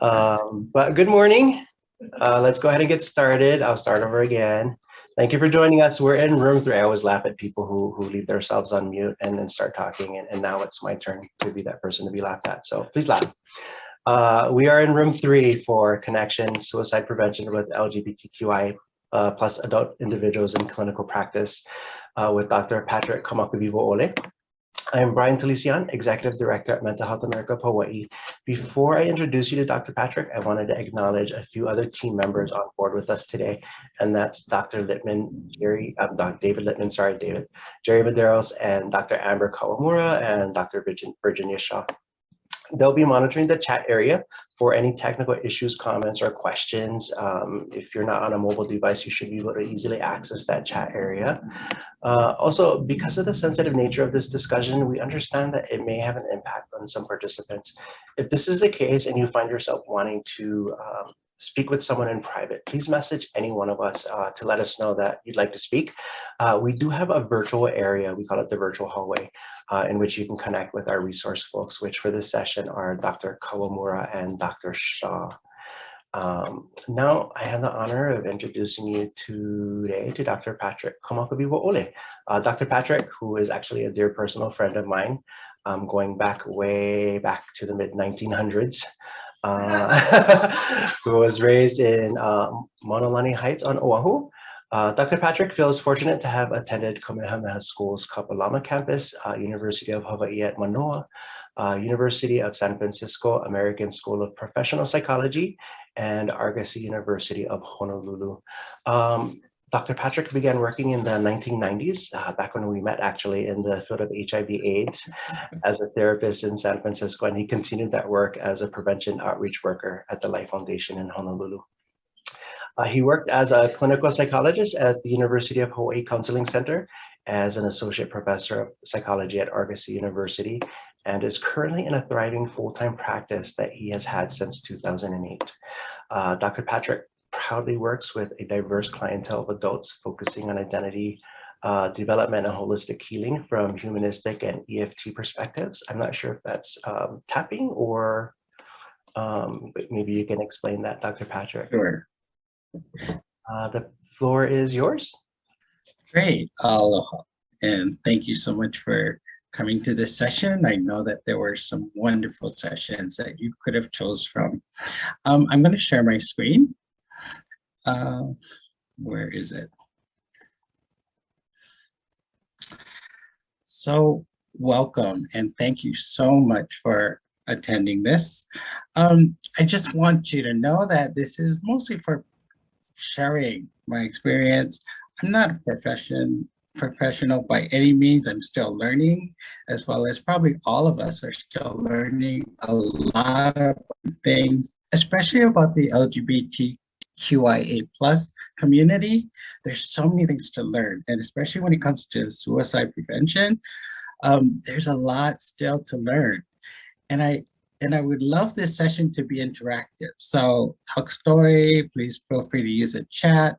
But good morning. Let's go ahead and get started. I'll start over again. Thank you for joining us. We're in room 3. I always laugh at people who leave themselves on mute and then start talking. And now it's my turn to be that person to be laughed at. So please laugh. We are in room 3 for Connection Suicide Prevention with LGBTQIA plus adult individuals in clinical practice with Dr. Patrick Kamakawiwo. I'm Brian Talisian, Executive Director at Mental Health America of Hawaii. Before I introduce you to Dr. Patrick, I wanted to acknowledge a few other team members on board with us today, and that's Dr. Littman, David Littman, Jerry Medeiros, and Dr. Amber Kawamura, and Dr. Virginia Shaw. They'll be monitoring the chat area for any technical issues, comments, or questions. If you're not on a mobile device, you should be able to easily access that chat area. Also, because of the sensitive nature of this discussion, we understand that it may have an impact on some participants. If this is the case and you find yourself wanting to speak with someone in private, please message any one of us to let us know that you'd like to speak. We do have a virtual area, we call it the virtual hallway, in which you can connect with our resource folks, which for this session are Dr. Kawamura and Dr. Shaw. Now I have the honor of introducing you today to Dr. Patrick Kamakawiwo. Dr. Patrick, who is actually a dear personal friend of mine, going way back to the mid-1900s, who was raised in Monolani Heights on Oahu. Dr. Patrick feels fortunate to have attended Kamehameha School's Kapalama campus, University of Hawaii at Manoa, University of San Francisco American School of Professional Psychology, and Argosy University of Honolulu. Dr. Patrick began working in the 1990s, back when we met actually in the field of HIV/AIDS as a therapist in San Francisco, and he continued that work as a prevention outreach worker at the Life Foundation in Honolulu. He worked as a clinical psychologist at the University of Hawaii Counseling Center, as an associate professor of psychology at Argosy University, and is currently in a thriving full-time practice that he has had since 2008. Dr. Patrick proudly works with a diverse clientele of adults focusing on identity development and holistic healing from humanistic and EFT perspectives. I'm not sure if that's tapping or but maybe you can explain that, Dr. Patrick. Sure. The floor is yours. Great. Aloha. And thank you so much for coming to this session. I know that there were some wonderful sessions that you could have chose from. I'm going to share my screen. Where is it? So welcome and thank you so much for attending this. I just want you to know that this is mostly for sharing my experience. I'm not a professional by any means. I'm still learning, as well as probably all of us are still learning a lot of things, especially about the LGBTQIA plus community. There's so many things to learn, and especially when it comes to suicide prevention, there's a lot still to learn. And I would love this session to be interactive. So talk story, please feel free to use a chat.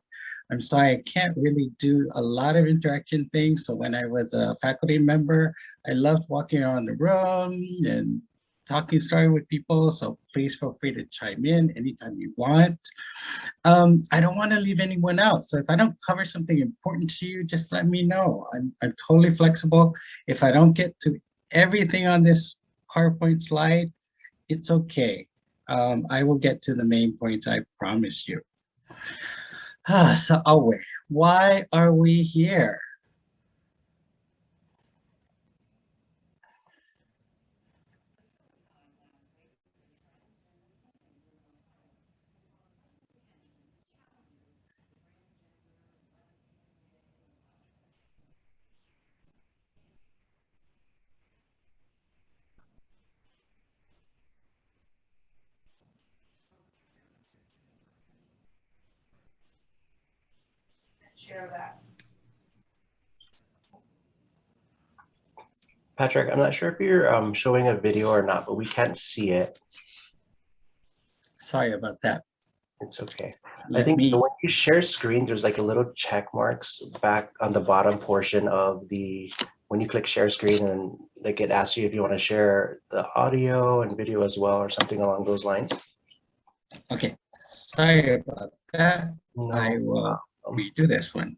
I'm sorry, I can't really do a lot of interaction things. So when I was a faculty member, I loved walking around the room and talking story with people. So please feel free to chime in anytime you want. I don't want to leave anyone out. So if I don't cover something important to you, just let me know. I'm totally flexible. If I don't get to everything on this PowerPoint slide, it's okay. I will get to the main points, I promise you. So Awe, why are we here? Share that. Patrick, I'm not sure if you're showing a video or not, but we can't see it. Sorry about that. It's okay. I think when you share screen, there's like a little check marks back on the bottom portion of the, when you click share screen, and like it asks you if you want to share the audio and video as well or something along those lines. Okay, sorry about that. I No will problem. redo this one.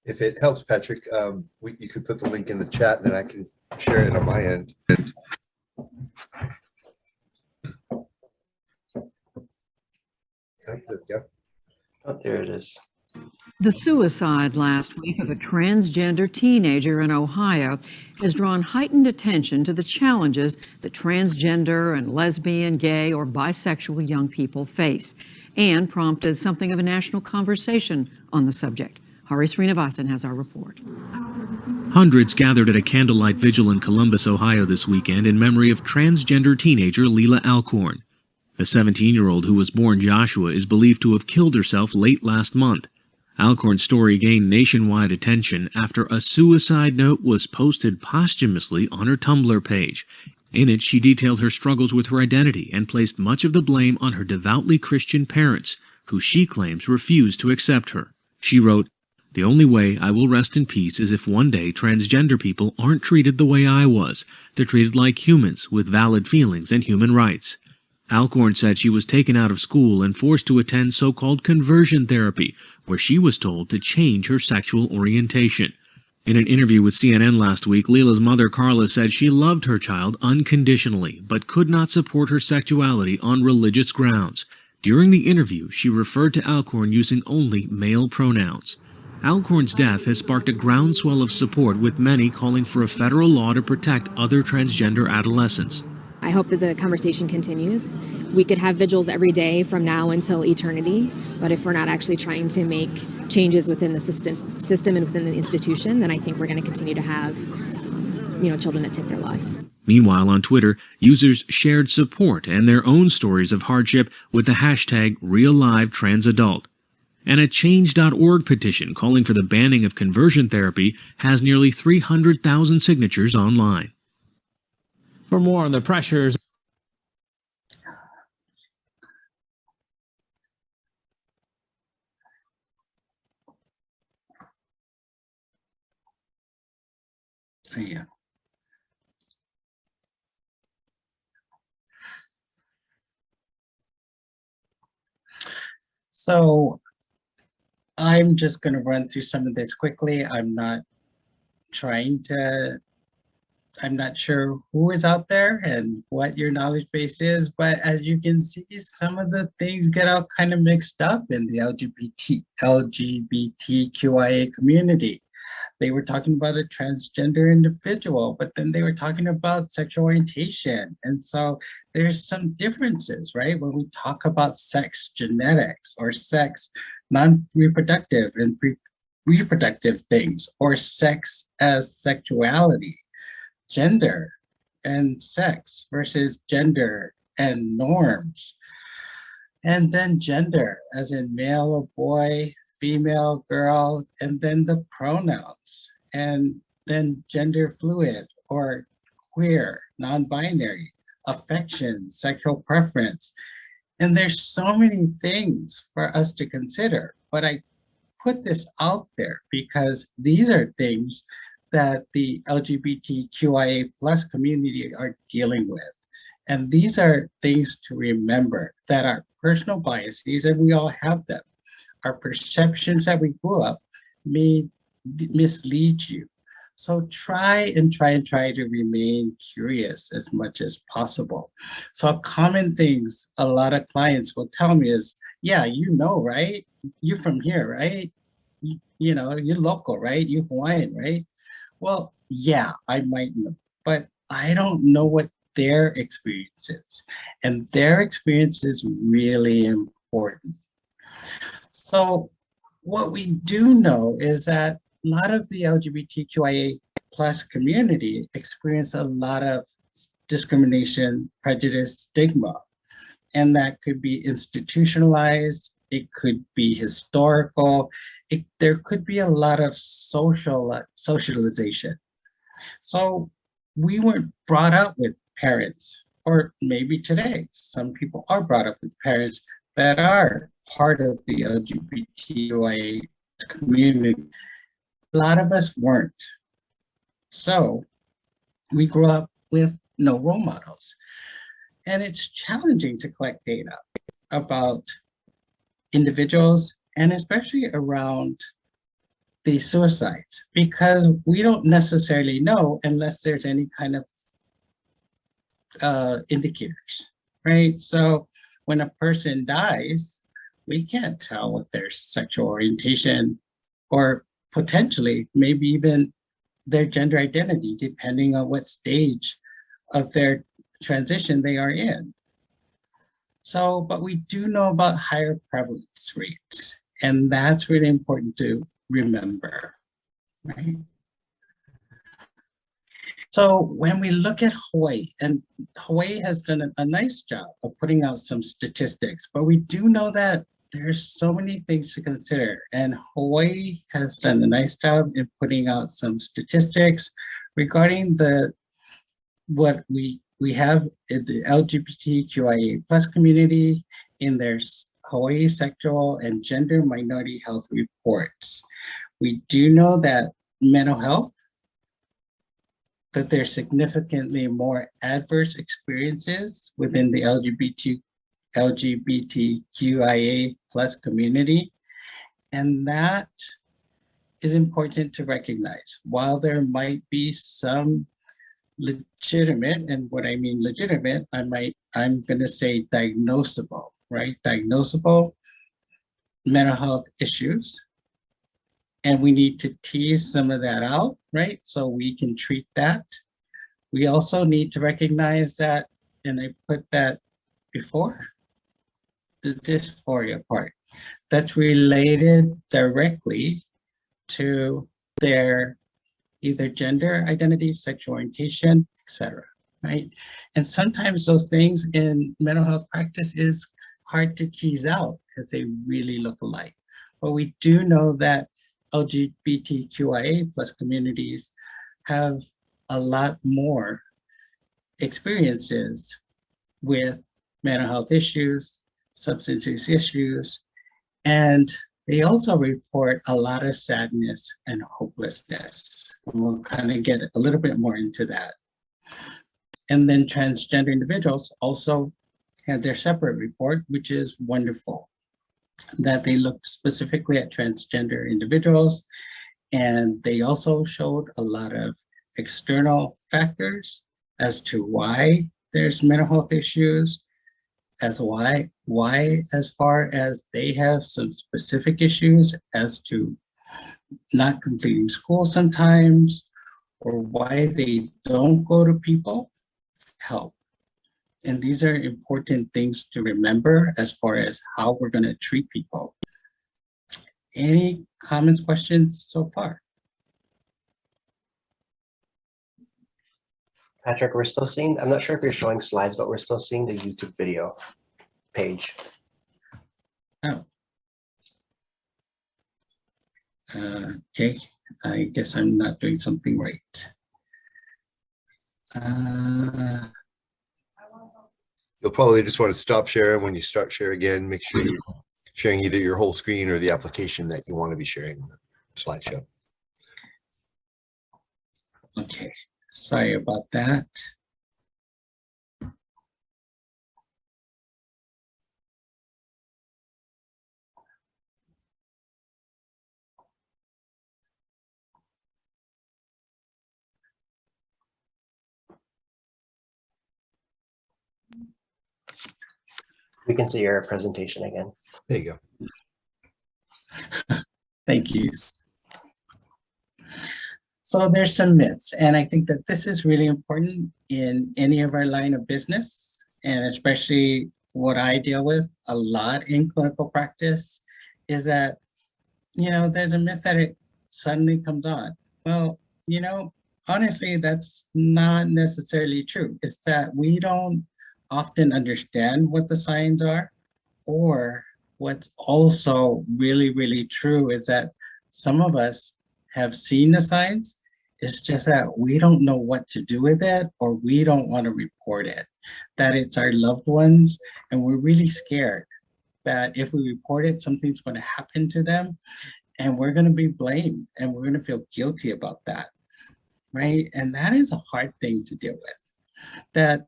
If it helps, Patrick, you could put the link in the chat and then I can share it on my end. There we go. Oh, there it is. The suicide last week of a transgender teenager in Ohio has drawn heightened attention to the challenges that transgender and lesbian, gay, or bisexual young people face, and prompted something of a national conversation on the subject. Hari Srinivasan has our report. Hundreds gathered at a candlelight vigil in Columbus, Ohio this weekend in memory of transgender teenager Leela Alcorn. The 17-year-old who was born Joshua is believed to have killed herself late last month. Alcorn's story gained nationwide attention after a suicide note was posted posthumously on her Tumblr page. In it, she detailed her struggles with her identity and placed much of the blame on her devoutly Christian parents, who she claims refused to accept her. She wrote, "The only way I will rest in peace is if one day transgender people aren't treated the way I was. They're treated like humans with valid feelings and human rights." Alcorn said she was taken out of school and forced to attend so-called conversion therapy, where she was told to change her sexual orientation. In an interview with CNN last week, Leela's mother, Carla, said she loved her child unconditionally, but could not support her sexuality on religious grounds. During the interview, she referred to Alcorn using only male pronouns. Alcorn's death has sparked a groundswell of support, with many calling for a federal law to protect other transgender adolescents. I hope that the conversation continues. We could have vigils every day from now until eternity, but if we're not actually trying to make changes within the system and within the institution, then I think we're going to continue to have, children that take their lives. Meanwhile, on Twitter, users shared support and their own stories of hardship with the hashtag #RealLiveTransAdult. And a Change.org petition calling for the banning of conversion therapy has nearly 300,000 signatures online. For more on the pressures... Yeah. So I'm just going to run through some of this quickly. I'm not sure who is out there and what your knowledge base is, but as you can see, some of the things get all kind of mixed up in the LGBTQIA community. They were talking about a transgender individual, but then they were talking about sexual orientation. And so there's some differences, right? When we talk about sex genetics or sex non-reproductive and reproductive things, or sex as sexuality, gender and sex versus gender and norms. And then gender as in male or boy, female, girl, and then the pronouns, and then gender fluid or queer, non-binary, affection, sexual preference. And there's so many things for us to consider, but I put this out there because these are things that the LGBTQIA plus community are dealing with. And these are things to remember, that our personal biases, and we all have them, our perceptions that we grew up may mislead you. So try to remain curious as much as possible. So common things a lot of clients will tell me is, yeah, right? You're from here, right? You're local, right? You're Hawaiian, right? Well, yeah, I might know, but I don't know what their experience is. And their experience is really important. So what we do know is that a lot of the LGBTQIA plus community experience a lot of discrimination, prejudice, stigma, and that could be institutionalized, it could be historical, there could be a lot of socialization. So we weren't brought up with parents, or maybe today, some people are brought up with parents that are part of the LGBTQIA community, a lot of us weren't. So we grew up with no role models. And it's challenging to collect data about individuals and especially around the suicides, because we don't necessarily know unless there's any kind of indicators, right? So when a person dies, we can't tell what their sexual orientation or potentially maybe even their gender identity, depending on what stage of their transition they are in. So, but we do know about higher prevalence rates, and that's really important to remember, right? So when we look at Hawaii, and Hawaii has done a nice job of putting out some statistics, but we do know that there's so many things to consider, and Hawaii has done a nice job in putting out some statistics regarding what we have in the LGBTQIA plus community in their Hawaii Sexual and Gender Minority Health Reports. We do know that mental health, that there's significantly more adverse experiences within the LGBTQIA plus community. And that is important to recognize. While there might be some legitimate, and what I mean legitimate, I'm gonna say diagnosable, right? Diagnosable mental health issues. And we need to tease some of that out, right? So we can treat that. We also need to recognize that, and I put that before, the dysphoria part, that's related directly to their either gender identity, sexual orientation, etc., right? And sometimes those things in mental health practice is hard to tease out because they really look alike. But we do know that LGBTQIA plus communities have a lot more experiences with mental health issues, substance use issues, and they also report a lot of sadness and hopelessness. And we'll kind of get a little bit more into that. And then transgender individuals also had their separate report, which is wonderful, that they looked specifically at transgender individuals. And they also showed a lot of external factors as to why there's mental health issues, as why as far as they have some specific issues as to not completing school sometimes, or why they don't go to people for help. And these are important things to remember as far as how we're going to treat people. Any comments, questions so far? Patrick, we're still seeing, I'm not sure if you're showing slides, but we're still seeing the YouTube video page. Oh. Okay, I guess I'm not doing something right. You'll probably just want to stop sharing. When you start share again, make sure you're sharing either your whole screen or the application that you want to be sharing, the slideshow. Okay, sorry about that. We can see your presentation again. There you go. Thank you. So there's some myths, and I think that this is really important in any of our line of business, and especially what I deal with a lot in clinical practice is that, you know, there's a myth that it suddenly comes on. Well, you know, honestly, that's not necessarily true. It's that we don't often understand what the signs are, or what's also really, really true is that some of us have seen the signs. It's just that we don't know what to do with it, or we don't want to report it, that it's our loved ones, and we're really scared that if we report it, something's going to happen to them, and we're going to be blamed, and we're going to feel guilty about that, right? And that is a hard thing to deal with. That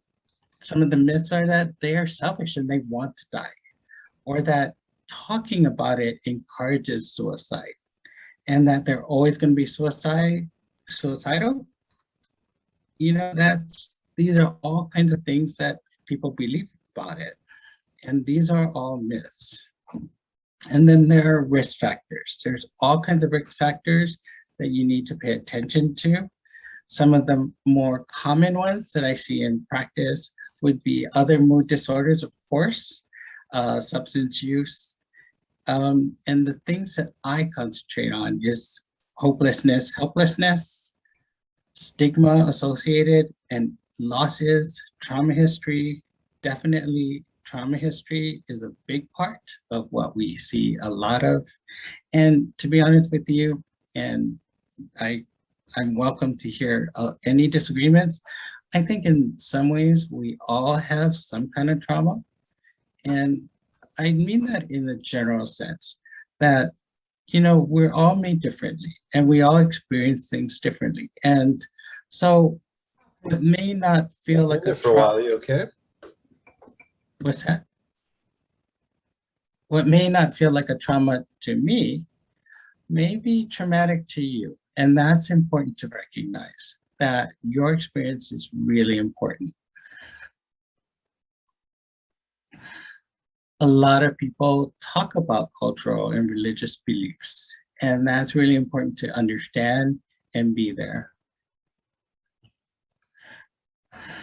some of the myths are that they are selfish and they want to die, or that talking about it encourages suicide, and that they're always going to be suicidal. You know, these are all kinds of things that people believe about it. And these are all myths. And then there are risk factors. There's all kinds of risk factors that you need to pay attention to. Some of the more common ones that I see in practice would be other mood disorders, of course, substance use. And the things that I concentrate on is hopelessness, helplessness, stigma associated, and losses, trauma history. Definitely trauma history is a big part of what we see a lot of. And to be honest with you, and I'm welcome to hear any disagreements. I think in some ways we all have some kind of trauma. And I mean that in a general sense, that, you know, we're all made differently and we all experience things differently. And so it may not feel like Been there for a while. You okay? What's that? What may not feel like a trauma to me may be traumatic to you. And that's important to recognize, that your experience is really important. A lot of people talk about cultural and religious beliefs, and that's really important to understand and be there.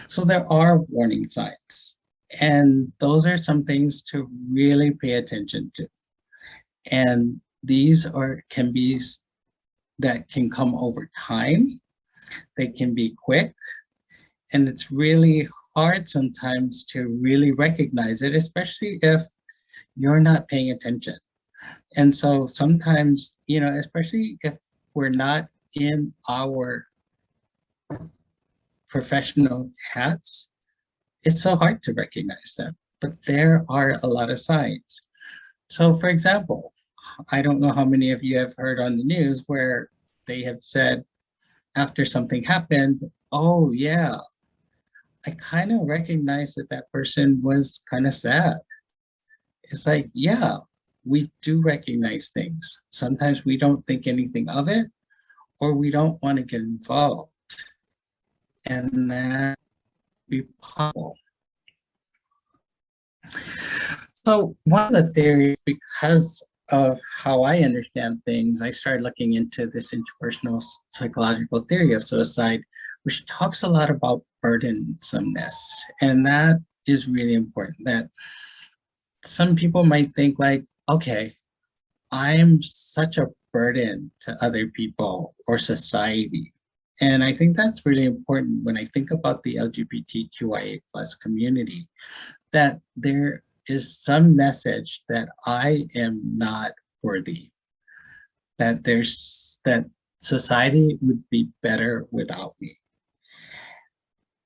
So there are warning signs, and those are some things to really pay attention to. And these that can come over time. They can be quick, and it's really hard sometimes to really recognize it, especially if you're not paying attention. And so sometimes, you know, especially if we're not in our professional hats, it's so hard to recognize them, but there are a lot of signs. So for example, I don't know how many of you have heard on the news where they have said after something happened, oh yeah, I kind of recognize that that person was kind of sad. It's like, yeah, we do recognize things. Sometimes we don't think anything of it, or we don't want to get involved. And that be possible. So one of the theories, because of how I understand things, I started looking into this interpersonal psychological theory of suicide, which talks a lot about burdensomeness. And that is really important, that some people might think like, okay, I'm such a burden to other people or society. And I think that's really important when I think about the LGBTQIA+ community, that there is some message that I am not worthy, that society would be better without me.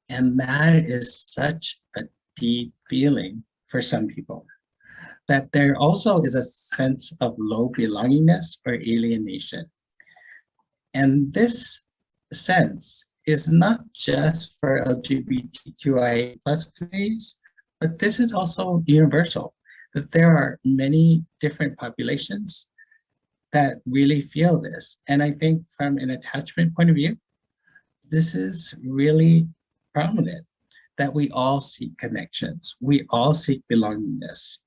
And that is such a deep feeling for some people, that there also is a sense of low belongingness or alienation. And this sense is not just for LGBTQIA+ communities, but this is also universal, that there are many different populations that really feel this. And I think from an attachment point of view, this is really prominent, that we all seek connections, we all seek belongingness.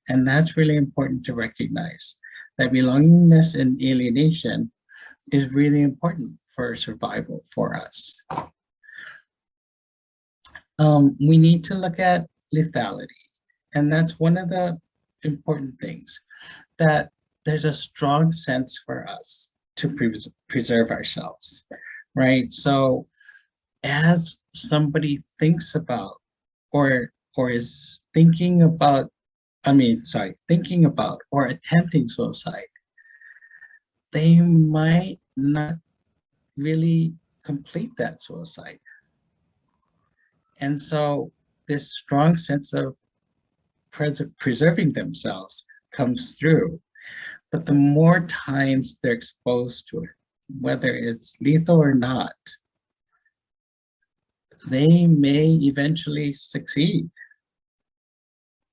And that's really important to recognize, that belongingness and alienation is really important for survival for us. We need to look at lethality. And that's one of the important things, that there's a strong sense for us to preserve ourselves, right? So as somebody thinks about or is thinking about, thinking about or attempting suicide, they might not really complete that suicide. And so this strong sense of preserving themselves comes through. But the more times they're exposed to it, whether it's lethal or not, they may eventually succeed.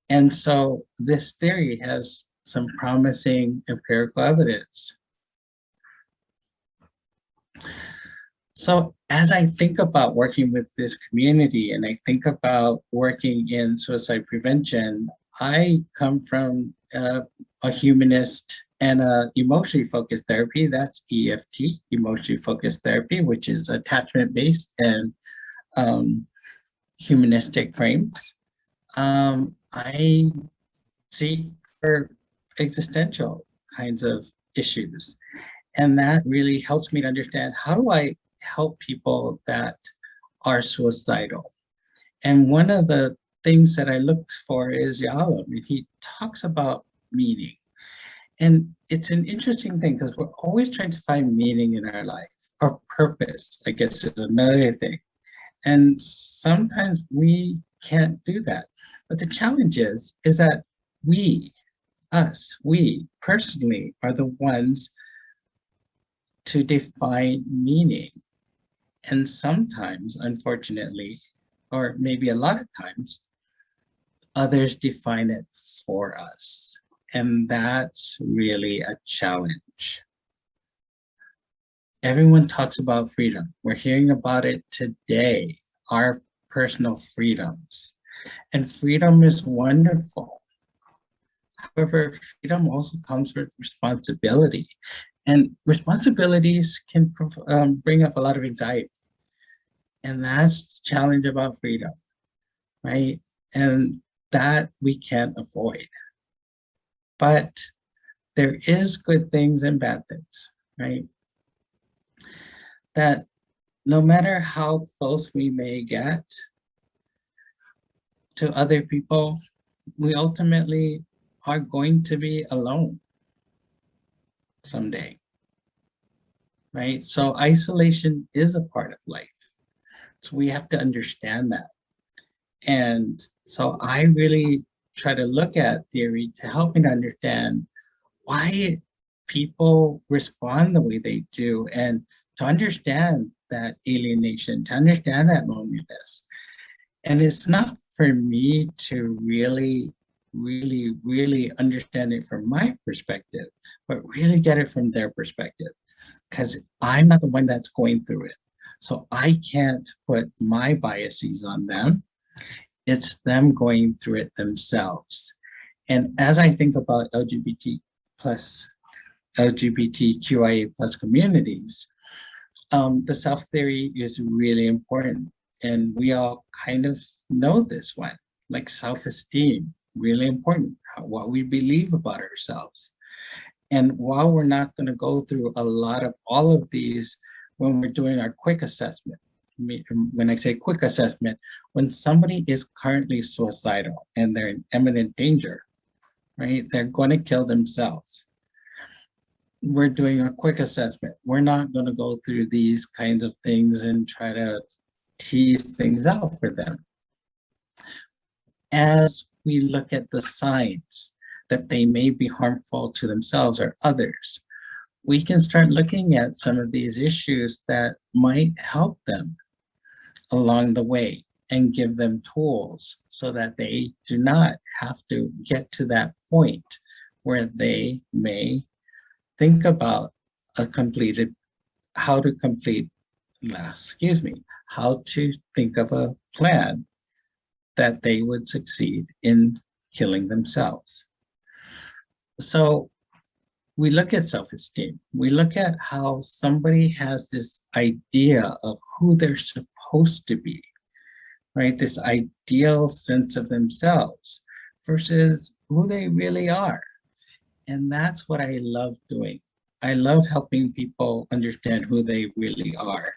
And so this theory has some promising empirical evidence. So as I think about working with this community and I think about working in suicide prevention, I come from a humanist and a emotionally focused therapy. That's EFT, emotionally focused therapy, which is attachment-based and humanistic frames. I seek for existential kinds of issues. And that really helps me to understand, how do I help people that are suicidal? And one of the things that I looked for is Yalom, and he talks about meaning. And it's an interesting thing because we're always trying to find meaning in our life, or purpose, I guess, is another thing. And sometimes we can't do that. But the challenge is that we personally are the ones to define meaning. And sometimes, unfortunately, or maybe a lot of times, others define it for us. And that's really a challenge. Everyone talks about freedom. We're hearing about it today, our personal freedoms. And freedom is wonderful. However, freedom also comes with responsibility. And responsibilities can bring up a lot of anxiety. And that's the challenge about freedom, right? And that we can't avoid. But there is good things and bad things, right? That no matter how close we may get to other people, we ultimately are going to be alone someday, right? So isolation is a part of life. So we have to understand that. And so I really try to look at theory to help me to understand why people respond the way they do, and to understand that alienation, to understand that loneliness. And it's not for me to really understand it from my perspective, but really get it from their perspective, because I'm not the one that's going through it. So I can't put my biases on them. It's them going through it themselves. And as I think about LGBTQIA plus communities, the self theory is really important. And we all kind of know this one, like self-esteem, really important, what we believe about ourselves. And while we're not going to go through a lot of all of these when we're doing our quick assessment, when I say quick assessment, when somebody is currently suicidal and they're in imminent danger, right? They're going to kill themselves. We're doing a quick assessment. We're not going to go through these kinds of things and try to tease things out for them. As we look at the signs that they may be harmful to themselves or others, we can start looking at some of these issues that might help them along the way and give them tools so that they do not have to get to that point where they may think about how to think of a plan that they would succeed in healing themselves. So we look at self-esteem. We look at how somebody has this idea of who they're supposed to be, right? This ideal sense of themselves versus who they really are. And that's what I love doing. I love helping people understand who they really are.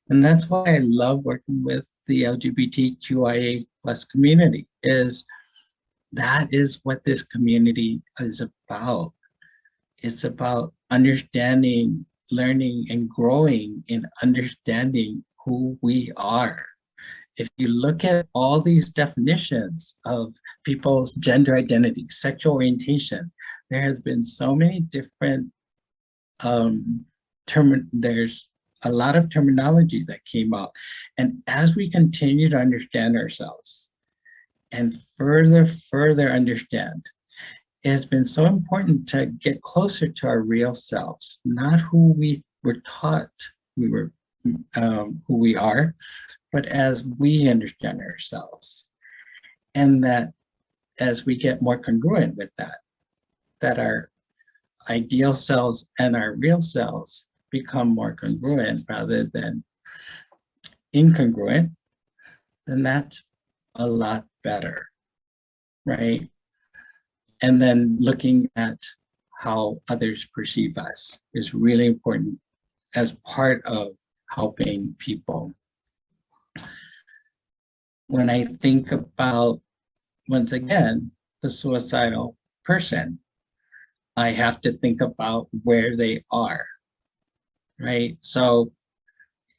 And that's why I love working with the LGBTQIA plus community, that is what this community is about. It's about understanding, learning, and growing in understanding who we are. if you look at all these definitions of people's gender identity, sexual orientation, there has been so many different there's a lot of terminology that came out. And as we continue to understand ourselves and further understand, it has been so important to get closer to our real selves, not who we were taught who we are, but as we understand ourselves. And that as we get more congruent with that our ideal selves and our real selves become more congruent rather than incongruent, then that's a lot better, right? And then looking at how others perceive us is really important as part of helping people. When I think about, once again, the suicidal person, I have to think about where they are, right? So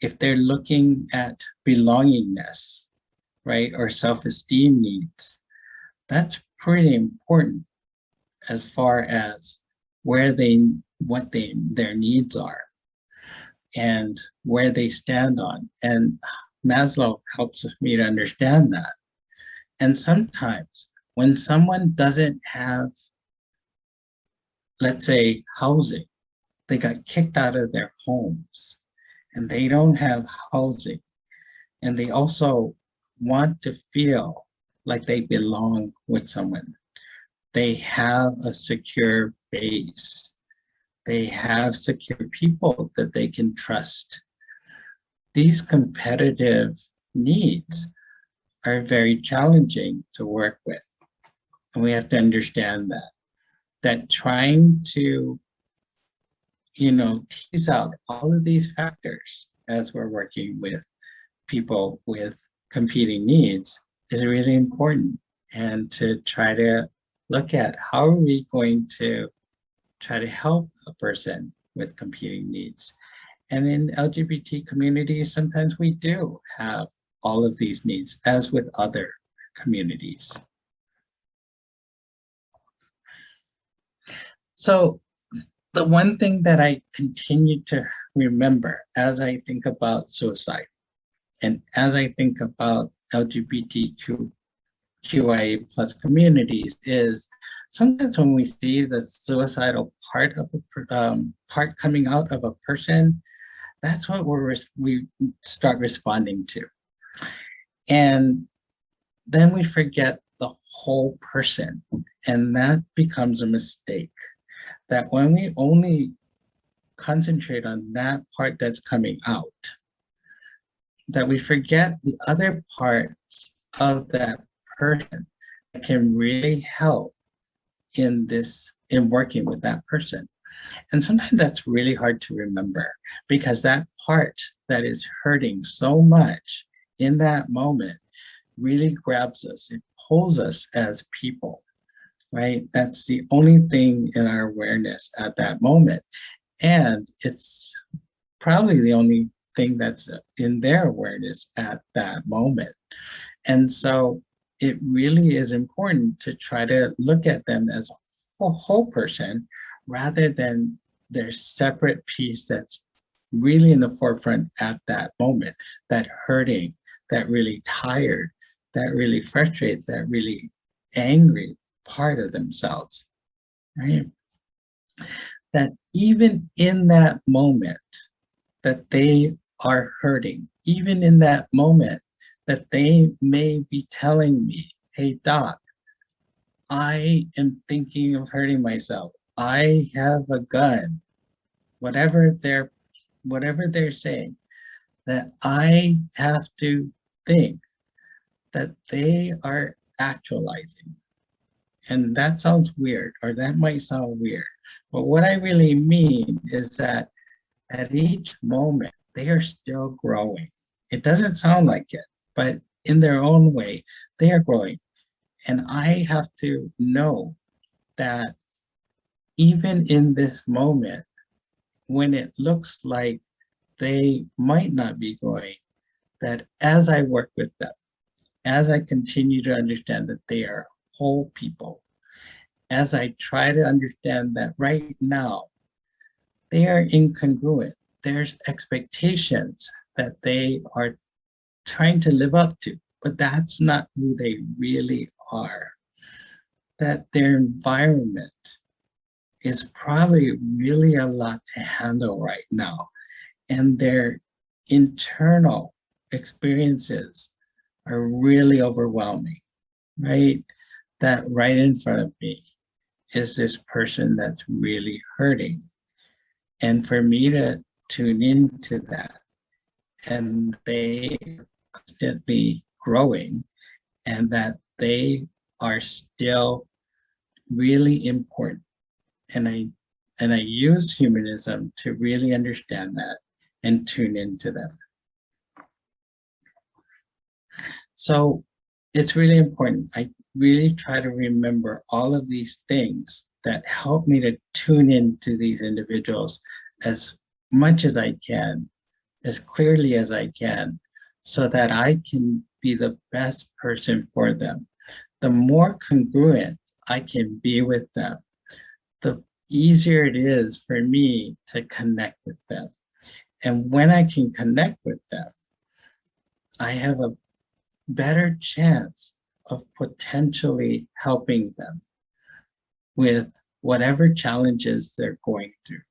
if they're looking at belongingness, right, or self-esteem needs, that's pretty important as far as where their needs are and where they stand on. And Maslow helps me to understand that. And sometimes when someone doesn't have, let's say, housing, they got kicked out of their homes and they don't have housing, and they also want to feel like they belong with someone. They have a secure base. They have secure people that they can trust. These competitive needs are very challenging to work with. And we have to understand that trying to, tease out all of these factors as we're working with people with competing needs is really important. And to try to look at how are we going to try to help a person with competing needs. And in LGBT communities, sometimes we do have all of these needs, as with other communities. So the one thing that I continue to remember as I think about suicide and as I think about LGBTQIA plus communities is sometimes when we see the suicidal part of part coming out of a person, that's what we start responding to. And then we forget the whole person, and that becomes a mistake. That when we only concentrate on that part that's coming out, that we forget the other parts of that person that can really help in working with that person. And sometimes that's really hard to remember, because that part that is hurting so much in that moment really grabs us. It pulls us as people, right? That's the only thing in our awareness at that moment. And it's probably the only thing that's in their awareness at that moment. And so it really is important to try to look at them as a whole person rather than their separate piece that's really in the forefront at that moment, that hurting, that really tired, that really frustrated, that really angry part of themselves, right? That even in that moment that they are hurting, even in that moment that they may be telling me, hey, doc, I am thinking of hurting myself. I have a gun, whatever they're saying, that I have to think that they are actualizing. And that sounds weird, or that might sound weird. But what I really mean is that at each moment, they are still growing. It doesn't sound like it, but in their own way, they are growing. And I have to know that even in this moment, when it looks like they might not be growing, that as I work with them, as I continue to understand that they are whole people, as I try to understand that right now they are incongruent, there's expectations that they are trying to live up to, but that's not who they really are. That their environment is probably really a lot to handle right now, and their internal experiences are really overwhelming, right? That right in front of me is this person that's really hurting. And for me to tune into that, and they are constantly growing, and that they are still really important. And I use humanism to really understand that and tune into them. So it's really important. I really try to remember all of these things that help me to tune into these individuals as much as I can, as clearly as I can, so that I can be the best person for them. The more congruent I can be with them, the easier it is for me to connect with them. And when I can connect with them, I have a better chance of potentially helping them with whatever challenges they're going through,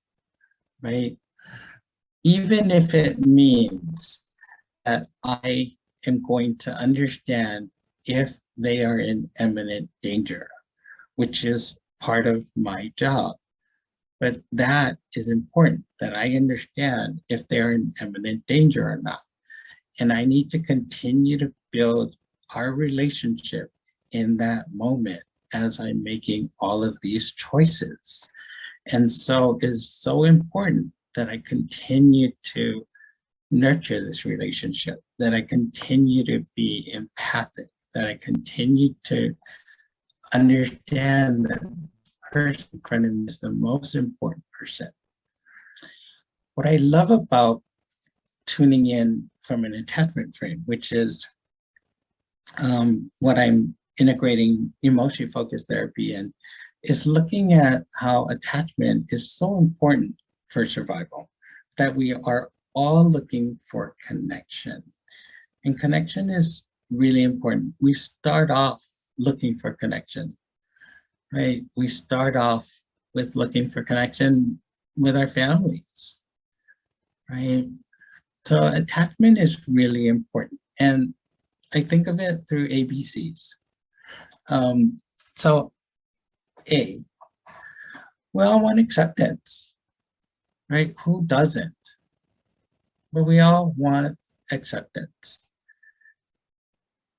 right? Even if it means that I am going to understand if they are in imminent danger, which is part of my job. But that is important, that I understand if they're in imminent danger or not. And I need to continue to build our relationship in that moment as I'm making all of these choices. And so it's so important that I continue to nurture this relationship, that I continue to be empathic, that I continue to understand that the person in front of me is the most important person. What I love about tuning in from an attachment frame, which is what I'm integrating emotionally focused therapy in, is looking at how attachment is so important for survival, that we are all looking for connection. And connection is really important. We start off looking for connection, right? We start off with looking for connection with our families, right? So attachment is really important. And I think of it through ABCs. So A, we all want acceptance, right? Who doesn't? But we all want acceptance.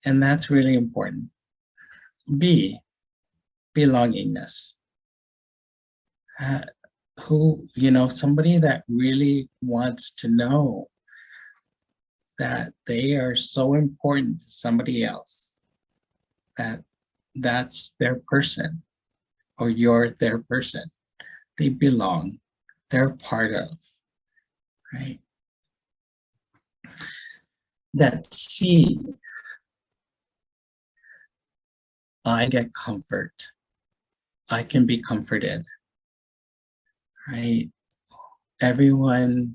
And that's really important. B, belongingness. Somebody that really wants to know that they are so important to somebody else, that that's their person, or you're their person. They belong, they're part of, right? That C, I get comfort. I can be comforted, right? Everyone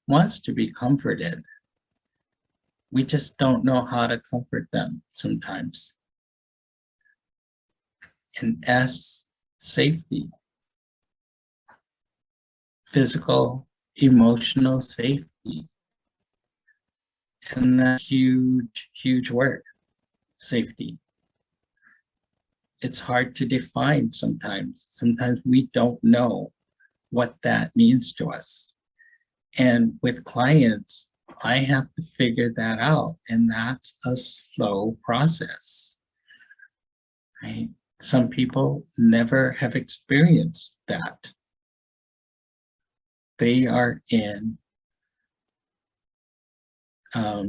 wants to be comforted. We just don't know how to comfort them sometimes. And S, safety. Physical, emotional safety. And that's huge, huge word, safety. It's hard to define sometimes. Sometimes we don't know what that means to us. And with clients, I have to figure that out, and that's a slow process, right? Some people never have experienced that. They are in, I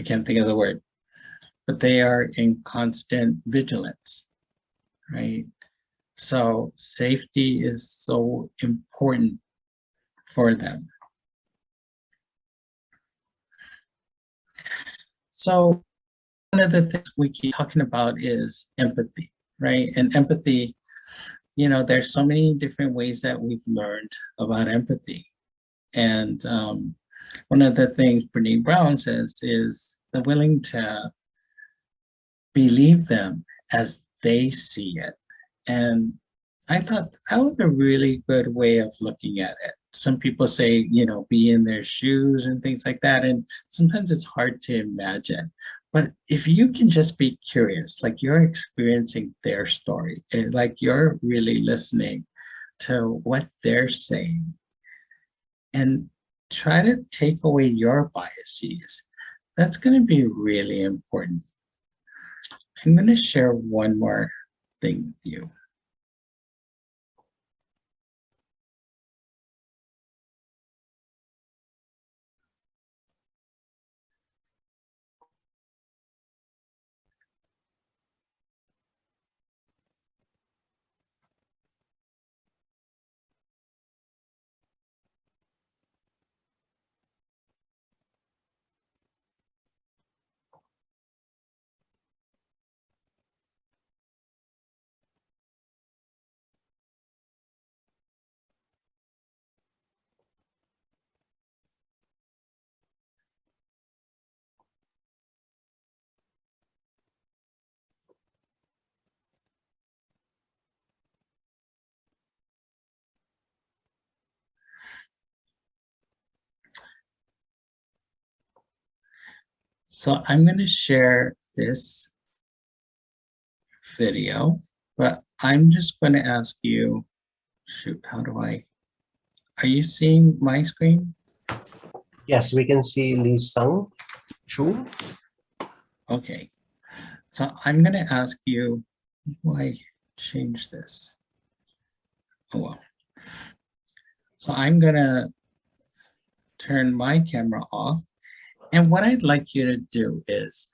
can't think of the word, but they are in constant vigilance, right? So safety is so important for them. So one of the things we keep talking about is empathy, right? And empathy, there's so many different ways that we've learned about empathy. And one of the things Brene Brown says is they're willing to believe them as they see it. And I thought that was a really good way of looking at it. Some people say, be in their shoes and things like that. And sometimes it's hard to imagine. But if you can just be curious, like you're experiencing their story, like you're really listening to what they're saying, and try to take away your biases, that's going to be really important. I'm going to share one more thing with you. So I'm going to share this video, but I'm just going to ask you, are you seeing my screen? Yes, we can see Lee Sung Chu. Okay, so I'm going to ask you, why change this? Oh well. So I'm going to turn my camera off. And what I'd like you to do is,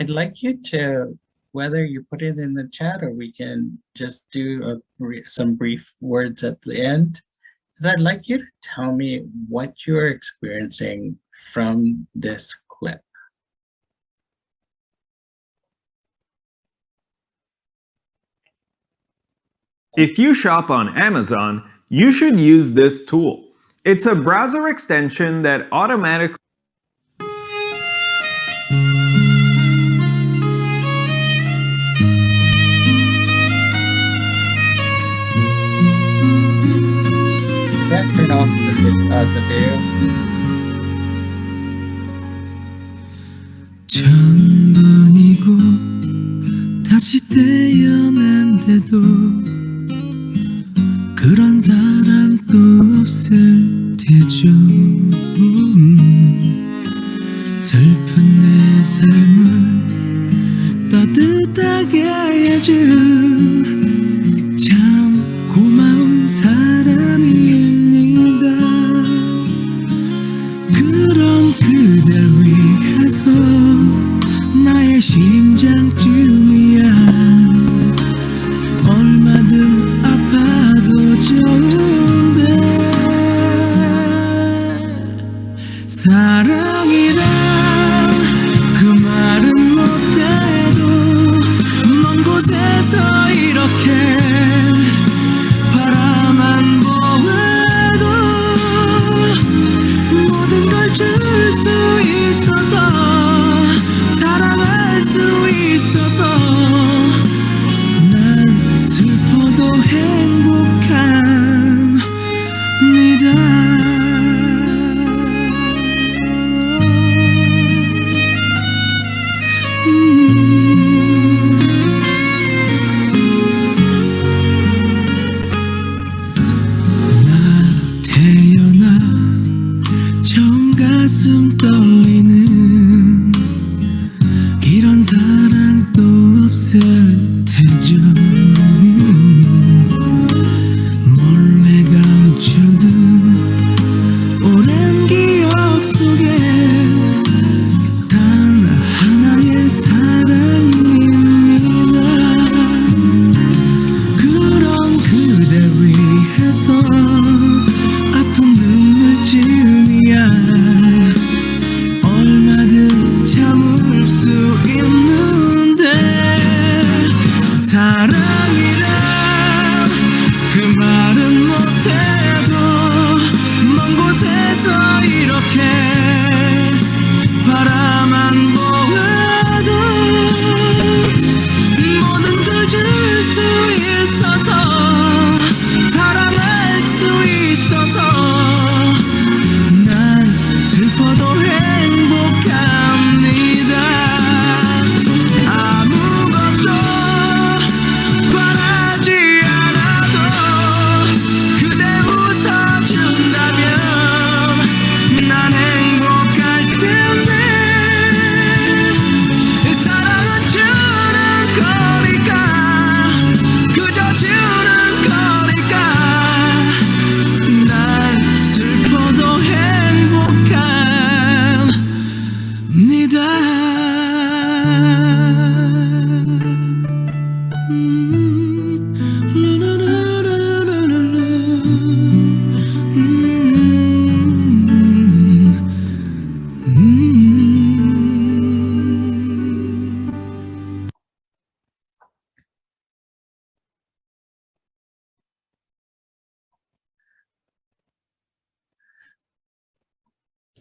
I'd like you to, whether you put it in the chat or we can just do some brief words at the end, is I'd like you to tell me what you're experiencing from this clip. If you shop on Amazon, you should use this tool. It's a browser extension that automatically turn off the video. 천번이고 다시 태어난데도 그런 사람 또 없을 테죠. 슬픈 내 삶을 따뜻하게 해준 참 고마운 사람입니다. 그런 그댈 위해서 나의 심장쯤이야 얼마든 아파도 좋은데 사랑이란 그 말은 못해도 먼 곳에서 이렇게 바라만 보아도 모든 걸 줄 수 있어서 사랑할 수 있어서 난 슬퍼도 행복한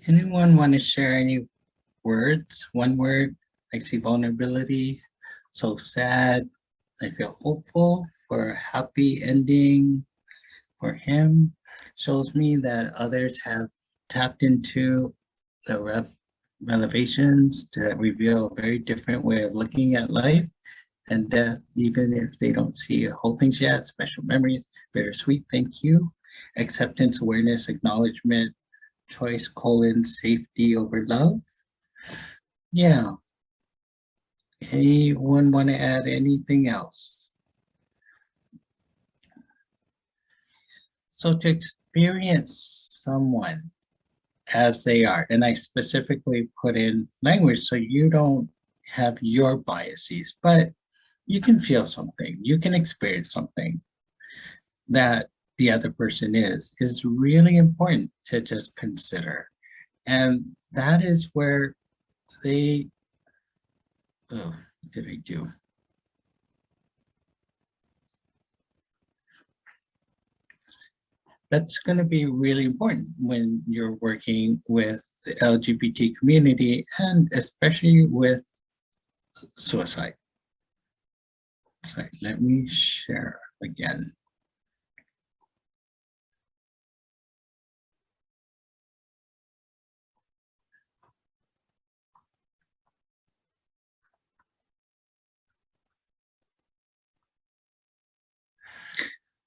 Anyone want to share any words? One word, I see vulnerability, so sad. I feel hopeful for a happy ending for him. Shows me that others have tapped into the revelations that reveal a very different way of looking at life and death, even if they don't see whole things yet. Special memories, bittersweet, thank you. Acceptance, awareness, acknowledgement, choice, safety over love. Yeah. Anyone want to add anything else? So to experience someone as they are, and I specifically put in language so you don't have your biases, but you can feel something, you can experience something that the other person is really important to just consider. And that is where they, oh, what did I do? That's going to be really important when you're working with the LGBT community and especially with suicide. So let me share again.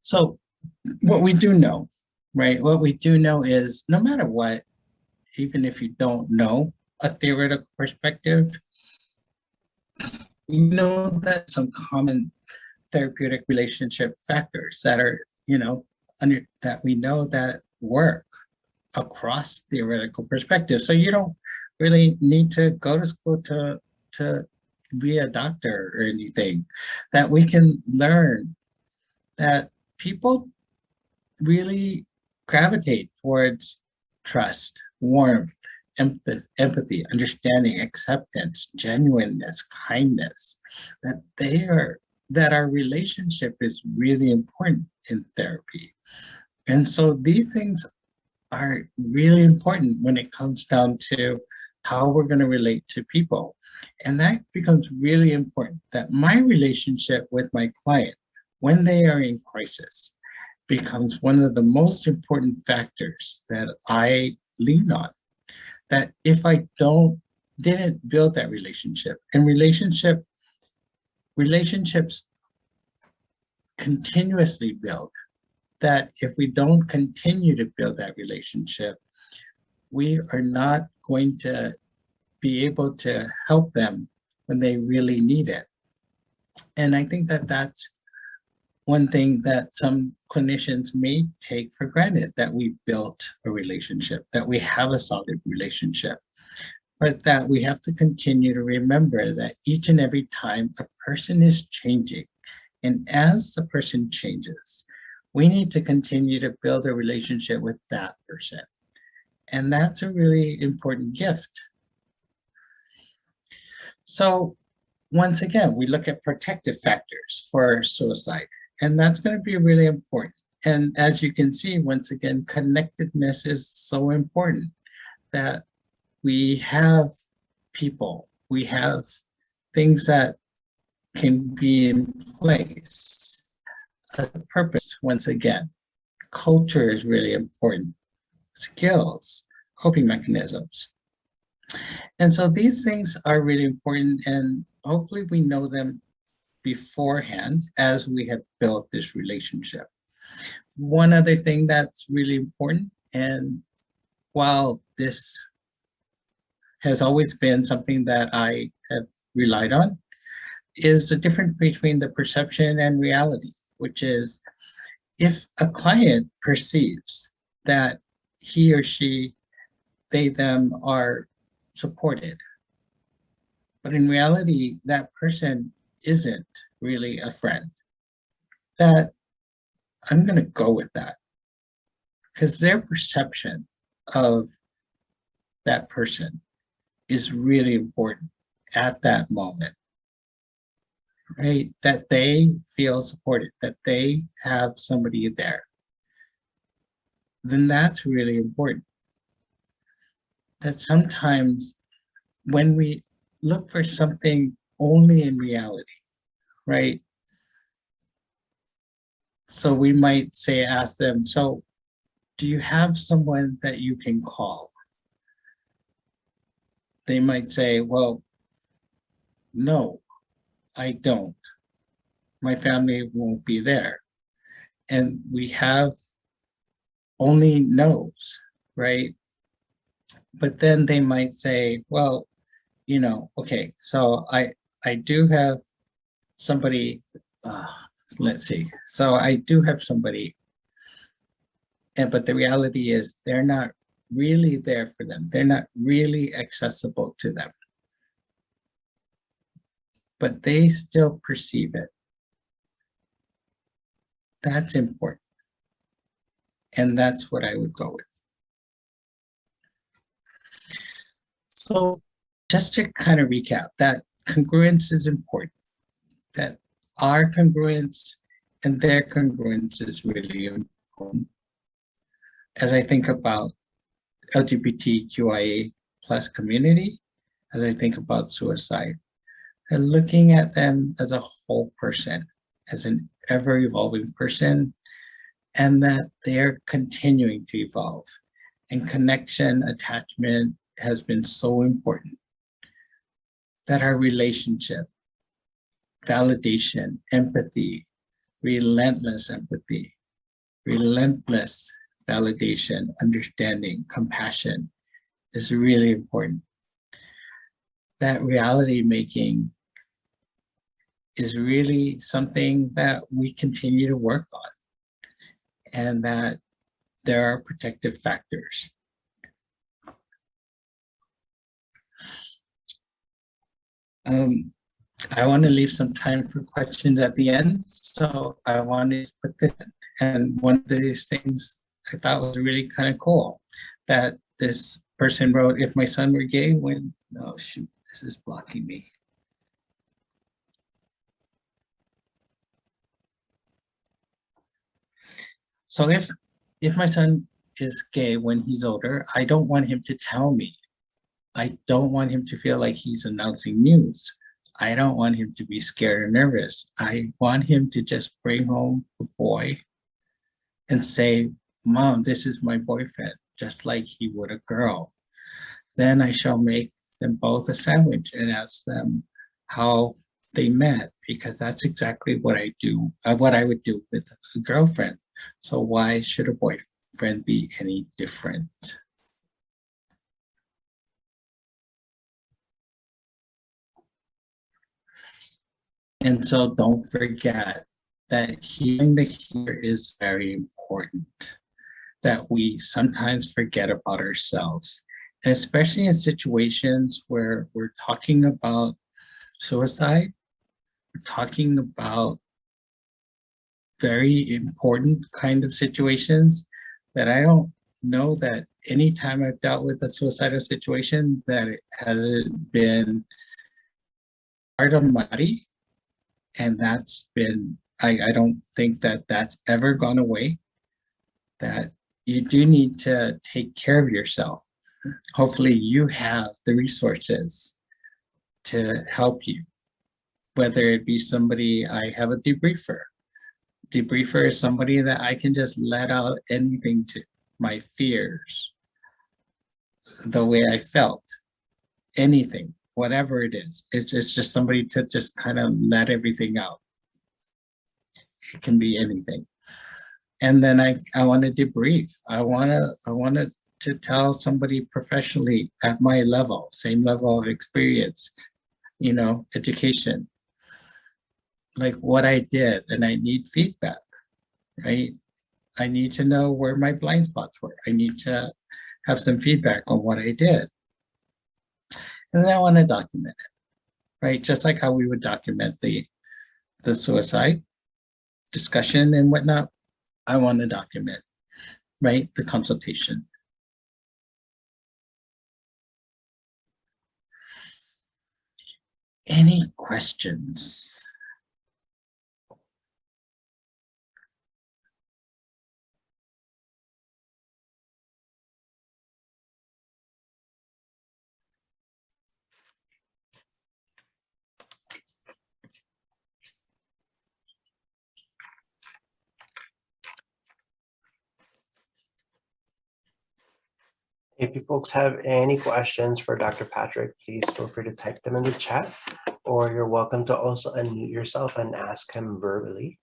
So what we do know, right? What we do know is no matter what, even if you don't know a theoretical perspective, we know that some common therapeutic relationship factors that are, that we know that work across theoretical perspectives. So you don't really need to go to school to be a doctor or anything, that we can learn that people really gravitate towards trust, warmth, empathy, understanding, acceptance, genuineness, kindness, that our relationship is really important in therapy. And so these things are really important when it comes down to how we're going to relate to people. And that becomes really important, that my relationship with my client when they are in crisis becomes one of the most important factors that I lean on. That if I didn't build that relationship, and relationships continuously build, that if we don't continue to build that relationship, we are not going to be able to help them when they really need it. And I think that that's one thing that some clinicians may take for granted, that we built a relationship, that we have a solid relationship, but that we have to continue to remember that each and every time a person is changing, and as the person changes, we need to continue to build a relationship with that person. And that's a really important gift. So once again, we look at protective factors for suicide, and that's going to be really important. And as you can see, once again, connectedness is so important, that we have people, we have things that can be in place. A purpose, once again, culture is really important, skills, coping mechanisms. And so these things are really important, and hopefully we know them beforehand as we have built this relationship. One other thing that's really important, and while this has always been something that I have relied on, is the difference between the perception and reality, which is if a client perceives that he or she, they, them are supported, but in reality, that person isn't really a friend, that I'm going to go with that, because their perception of that person is really important at that moment, right? That they feel supported, that they have somebody there, then that's really important. that sometimes when we look for something only in reality, right? So we might say, ask them, so do you have someone that you can call? They might say, well, no, I don't. My family won't be there. And we have only no's, right? But then they might say, well, okay, so I do have somebody, let's see. So I do have somebody, but the reality is they're not really there for them. They're not really accessible to them. But they still perceive it. That's important. And that's what I would go with. So just to kind of recap, that congruence is important, that our congruence and their congruence is really important. As I think about LGBTQIA plus community, as I think about suicide, and looking at them as a whole person, as an ever-evolving person, and that they're continuing to evolve. And connection, attachment has been so important. That our relationship, validation, empathy, relentless empathy, relentless validation, understanding, compassion is really important. That reality making is really something that we continue to work on, and that there are protective factors. I want to leave some time for questions at the end, so I want to put this in. And one of these things I thought was really kind of cool, that this person wrote, if my son were gay, when, oh shoot, this is blocking me. So if my son is gay when he's older, I don't want him to tell me. I don't want him to feel like he's announcing news. I don't want him to be scared or nervous. I want him to just bring home a boy and say, Mom, this is my boyfriend, just like he would a girl. Then I shall make them both a sandwich and ask them how they met, because that's exactly what I do, what I would do with a girlfriend. So why should a boyfriend be any different? And so don't forget that healing the here is very important, that we sometimes forget about ourselves. And especially in situations where we're talking about suicide, we're talking about very important kind of situations that I don't know that anytime I've dealt with a suicidal situation that it hasn't been hard on my body. And that's been, I don't think that that's ever gone away, that you do need to take care of yourself. Hopefully you have the resources to help you, whether it be somebody, I have a debriefer. Debriefer is somebody that I can just let out anything to, my fears, the way I felt, anything, whatever it is. It's just somebody to just kind of let everything out. It can be anything. And then I want to debrief. I want to tell somebody professionally at my level, same level of experience, education, like what I did, and I need feedback, right? I need to know where my blind spots were. I need to have some feedback on what I did. And then I want to document it, right? Just like how we would document the suicide discussion and whatnot, I want to document, right? The consultation. Any questions? If you folks have any questions for Dr. Patrick, please feel free to type them in the chat, or you're welcome to also unmute yourself and ask him verbally.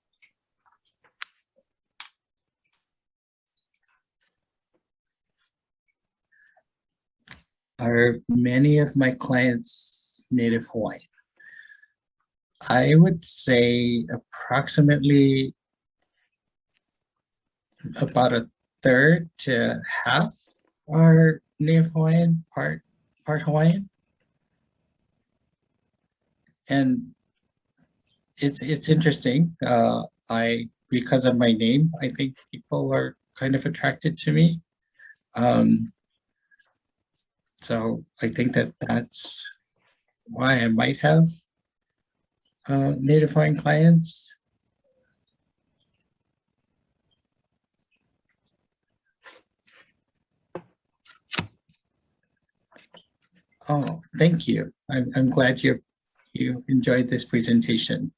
Are many of my clients Native Hawaiian? I would say approximately about a third to half are Native Hawaiian, part Hawaiian. And it's interesting. Because of my name, I think people are kind of attracted to me. So I think that's why I might have Native Hawaiian clients. Oh, thank you. I'm glad you enjoyed this presentation.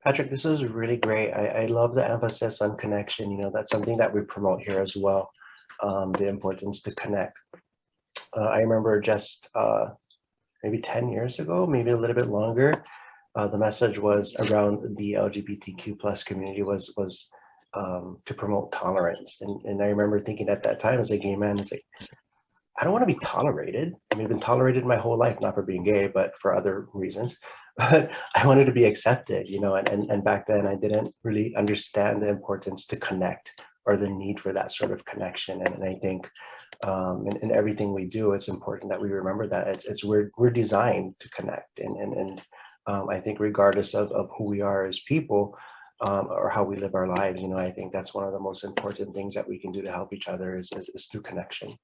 Patrick, this is really great. I love the emphasis on connection. You know, that's something that we promote here as well, the importance to connect. I remember just maybe 10 years ago, maybe a little bit longer, the message was around the LGBTQ plus community was to promote tolerance. And I remember thinking at that time as a gay man, it's like, I don't want to be tolerated. I mean, I've been tolerated my whole life, not for being gay, but for other reasons. But I wanted to be accepted, you know, and back then I didn't really understand the importance to connect or the need for that sort of connection. And I think in everything we do, it's important that we remember that we're designed to connect. And I think regardless of who we are as people, or how we live our lives, you know, I think that's one of the most important things that we can do to help each other is through connection.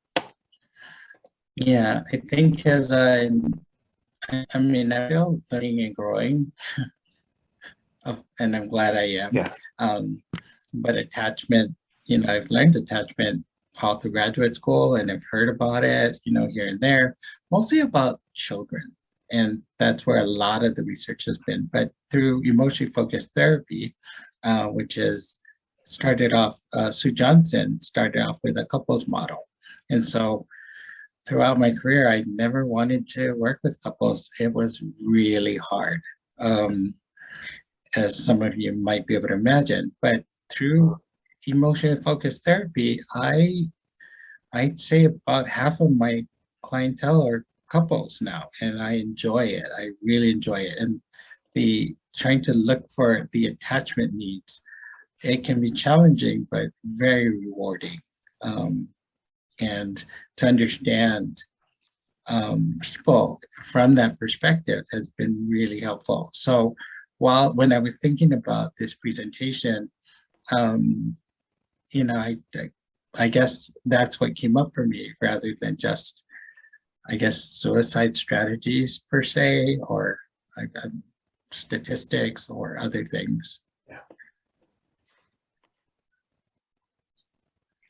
Yeah, I think as I mean, I feel learning and growing, and I'm glad I am. Yeah. But attachment, you know, I've learned attachment all through graduate school, and I've heard about it, you know, here and there, mostly about children. And that's where a lot of the research has been. But through emotionally focused therapy, which is started off, Sue Johnson started off with a couples model. And so throughout my career, I never wanted to work with couples. It was really hard, as some of you might be able to imagine. But through emotionally focused therapy, I'd say about half of my clientele are couples now, and I enjoy it. I really enjoy it. And the trying to look for the attachment needs, it can be challenging, but very rewarding. And to understand people from that perspective has been really helpful. So when I was thinking about this presentation, you know, I guess that's what came up for me rather than just, I guess, suicide strategies per se, or statistics or other things. Yeah.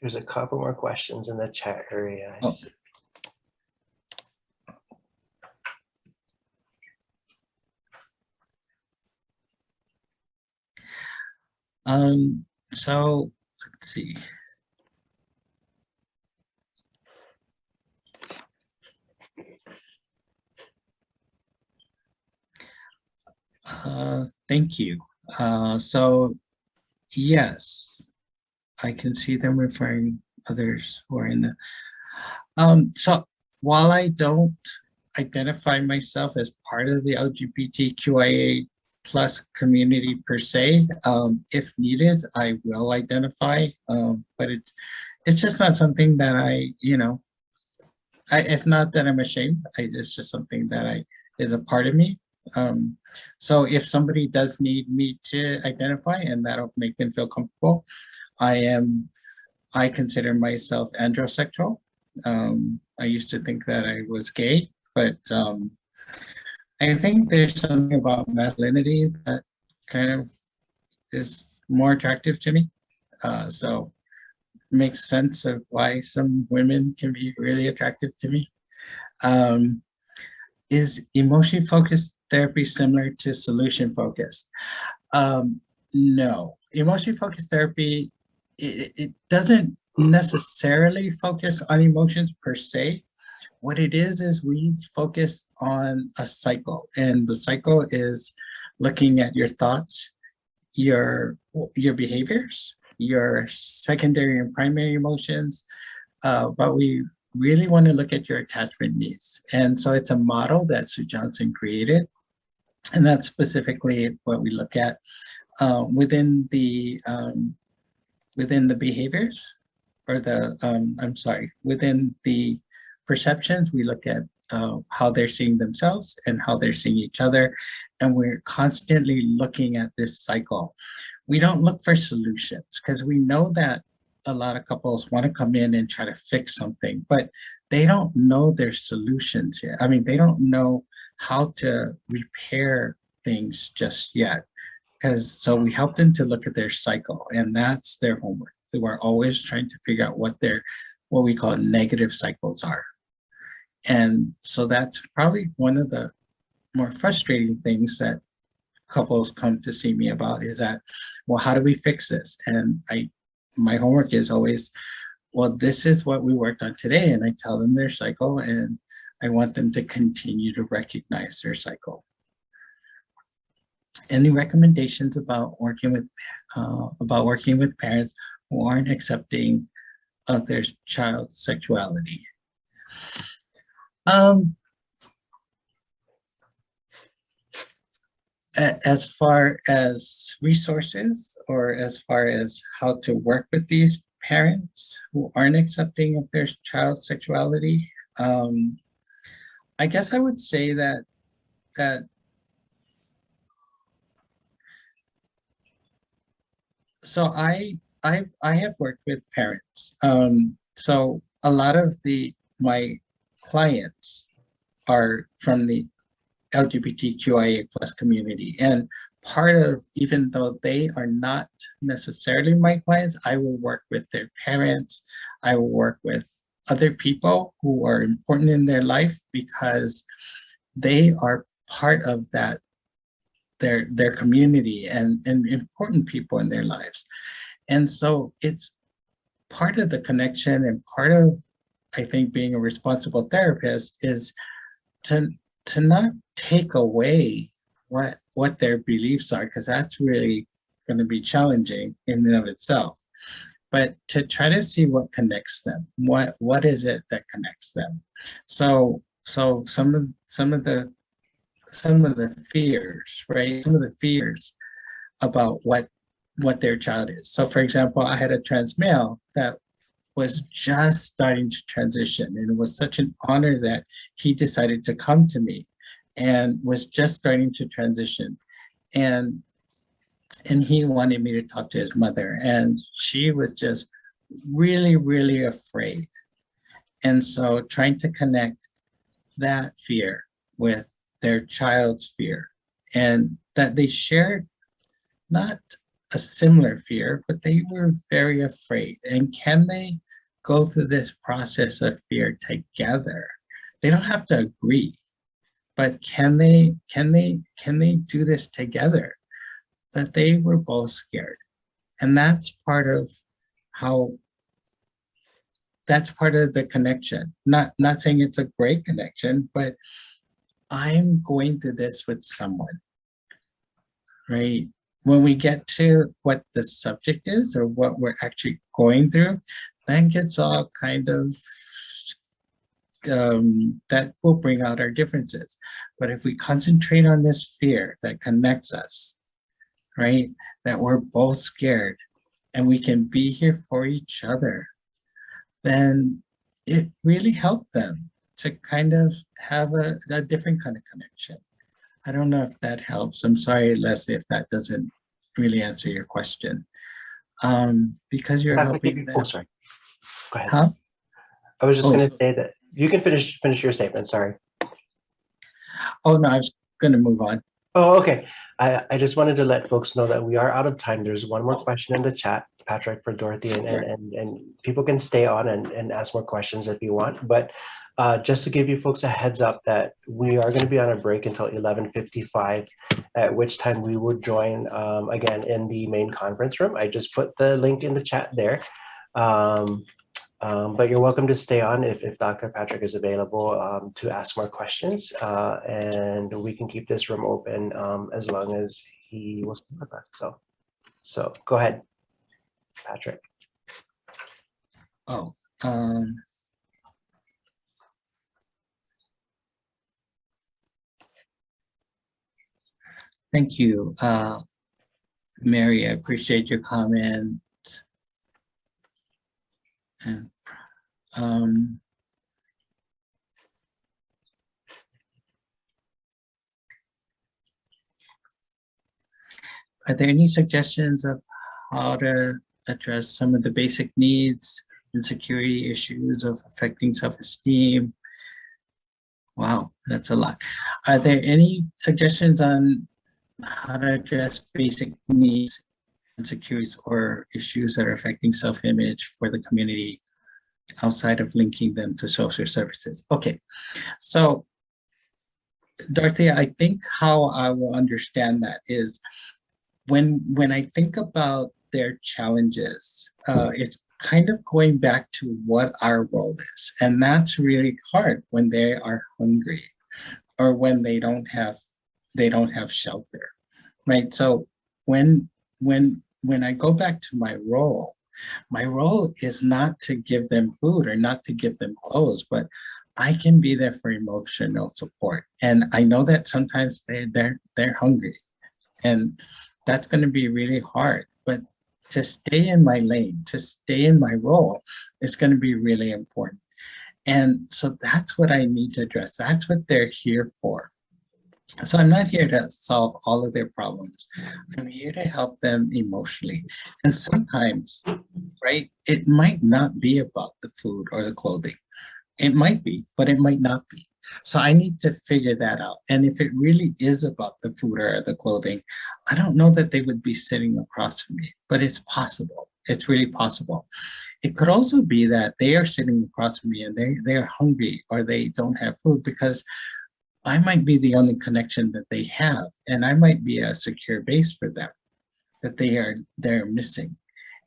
There's a couple more questions in the chat area. Oh. So let's see. Thank you. So yes, I can see them referring others who are in the, so while I don't identify myself as part of the LGBTQIA plus community per se, if needed, I will identify, but it's just not something that it's not that I'm ashamed. It's just something that is a part of me. So if somebody does need me to identify and that'll make them feel comfortable, I consider myself androsexual. I used to think that I was gay, but I think there's something about masculinity that kind of is more attractive to me. So it makes sense of why some women can be really attractive to me. is emotion focused therapy similar to solution focused? No, emotion focused therapy, it doesn't necessarily focus on emotions per se. What it is we focus on a cycle, and the cycle is looking at your thoughts, your behaviors, your secondary and primary emotions, but we really want to look at your attachment needs. And so it's a model that Sue Johnson created, and that's specifically what we look at within the behaviors, or within the perceptions. We look at how they're seeing themselves and how they're seeing each other, and we're constantly looking at this cycle. We don't look for solutions because we know that a lot of couples want to come in and try to fix something, but they don't know their solutions yet. I mean, they don't know how to repair things just yet. So we help them to look at their cycle, and that's their homework. We're always trying to figure out what we call negative cycles are. And so that's probably one of the more frustrating things that couples come to see me about, is that, well, how do we fix this? And my homework is always, well, this is what we worked on today. And I tell them their cycle, and I want them to continue to recognize their cycle. Any recommendations about working with parents who aren't accepting of their child's sexuality? As far as resources, or as far as how to work with these parents who aren't accepting of their child's sexuality, I guess I would say that so I have worked with parents. So a lot of my clients are from the LGBTQIA plus community, and part of, even though they are not necessarily my clients, I will work with their parents. I will work with other people who are important in their life, because they are part of that, their community, and important people in their lives. And so it's part of the connection, and part of, I think, being a responsible therapist is to not take away what their beliefs are, because that's really going to be challenging in and of itself, but to try to see what connects them. What is it that connects them? So some of the fears, right? Some of the fears about what their child is. So for example, I had a trans male that was just starting to transition, and it was such an honor that he decided to come to me, and was just starting to transition. And he wanted me to talk to his mother, and she was just really, really afraid. And so trying to connect that fear with their child's fear, and that they shared not a similar fear, but they were very afraid. And can they go through this process of fear together? They don't have to agree, but can they do this together? That they were both scared. And that's part of the connection. Not saying it's a great connection, but I'm going through this with someone, right? When we get to what the subject is, or what we're actually going through, that gets all kind of, that will bring out our differences. But if we concentrate on this fear that connects us, right, that we're both scared and we can be here for each other, then it really helped them to kind of have a different kind of connection. I don't know if that helps. I'm sorry, Leslie, if that doesn't really answer your question. Because you're helping them. Oh, sorry. Go ahead. Huh? I was just going to say that you can finish your statement. Sorry. Oh, no, I was going to move on. Oh, okay. I just wanted to let folks know that we are out of time. There's one more question in the chat, Patrick, for Dorothy, and people can stay on and ask more questions if you want. But Just to give you folks a heads up that we are going to be on a break until 11:55, at which time we will join again in the main conference room. I just put the link in the chat there. But you're welcome to stay on if Dr. Patrick is available to ask more questions, and we can keep this room open as long as he will stay with us. So go ahead, Patrick. Oh, thank you, Mary. I appreciate your comment. And are there any suggestions of how to address some of the basic needs and security issues of affecting self-esteem? Wow, that's a lot. Are there any suggestions on how to address basic needs and securities or issues that are affecting self-image for the community outside of linking them to social services? Okay, so Dorothea, I think how I will understand that is when I think about their challenges, it's kind of going back to what our role is. And that's really hard when they are hungry or when they don't have shelter, right? So when I go back to my role is not to give them food or not to give them clothes, but I can be there for emotional support. And I know that sometimes they're hungry, and that's going to be really hard. But to stay in my lane, to stay in my role is going to be really important. And so that's what I need to address. That's what they're here for. So I'm not here to solve all of their problems. I'm here to help them emotionally. And sometimes, right, it might not be about the food or the clothing. It might be, but it might not be. So I need to figure that out. And if it really is about the food or the clothing, I don't know that they would be sitting across from me, but it's possible. It's really possible. It could also be that they are sitting across from me and they're hungry or they don't have food because I might be the only connection that they have, and I might be a secure base for them that they're missing.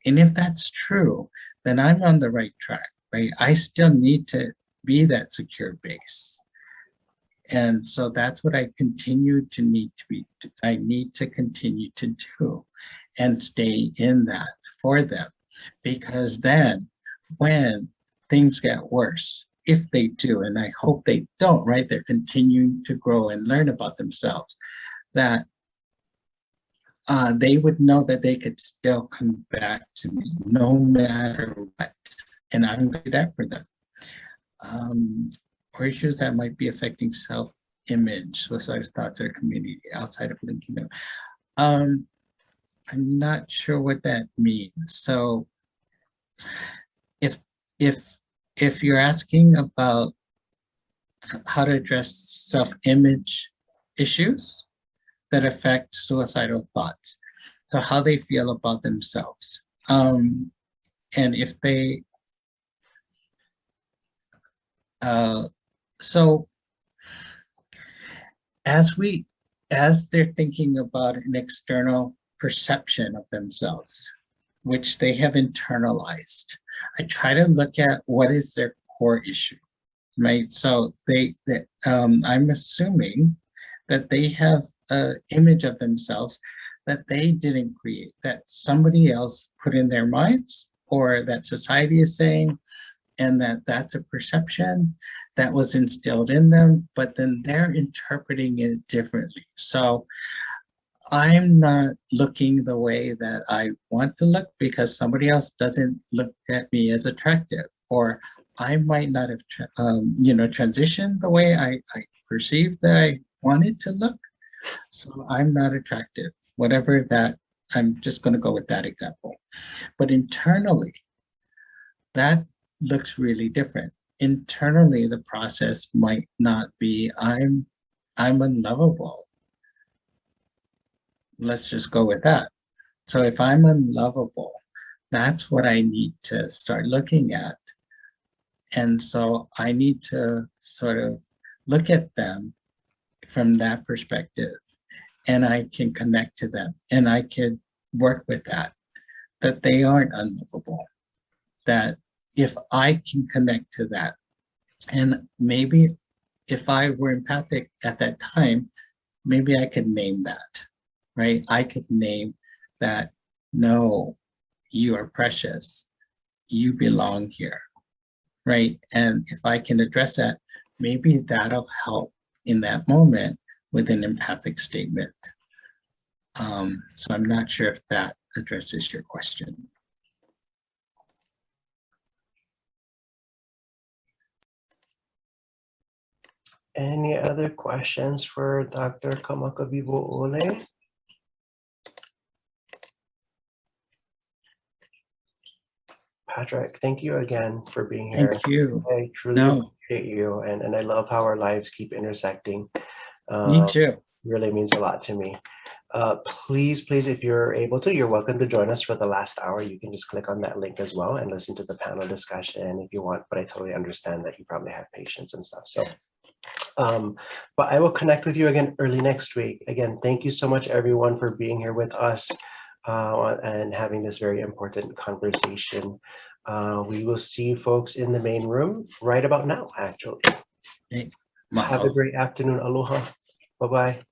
And if that's true, then I'm on the right track, right? I still need to be that secure base. And so that's what I continue to need to be. I need to continue to do and stay in that for them, because then when things get worse, if they do, and I hope they don't, right? They're continuing to grow and learn about themselves, that they would know that they could still come back to me no matter what. And I'm going to do that for them. Or issues that might be affecting self-image, suicide thoughts, or community outside of linking them. I'm not sure what that means. So if you're asking about how to address self-image issues that affect suicidal thoughts, so how they feel about themselves, and if they so as they're thinking about an external perception of themselves, which they have internalized, I try to look at what is their core issue, right? So I'm assuming that they have an image of themselves that they didn't create, that somebody else put in their minds, or that society is saying, and that's a perception that was instilled in them, but then they're interpreting it differently. So I'm not looking the way that I want to look because somebody else doesn't look at me as attractive, or I might not have transitioned the way I perceived that I wanted to look. So I'm not attractive, whatever that, I'm just going to go with that example. But internally, that looks really different. Internally, the process might not be I'm unlovable. Let's just go with that. So if I'm unlovable, that's what I need to start looking at. And so I need to sort of look at them from that perspective, and I can connect to them, and I can work with that they aren't unlovable, that if I can connect to that, and maybe if I were empathic at that time, maybe I could name that, right? I could name that, no, you are precious, you belong here, right? And if I can address that, maybe that'll help in that moment with an empathic statement. So I'm not sure if that addresses your question. Any other questions for Dr. Kamakawiwo Ole? Patrick, thank you again for being here. Thank you. I truly No, appreciate you, and I love how our lives keep intersecting. me too. Really means a lot to me. Please, if you're able to, you're welcome to join us for the last hour. You can just click on that link as well and listen to the panel discussion if you want, but I totally understand that you probably have patience and stuff. So, but I will connect with you again early next week. Again, thank you so much everyone for being here with us and having this very important conversation. We will see you folks in the main room right about now, actually. Hey, Have a mahalo. great afternoon. Aloha. Bye-bye.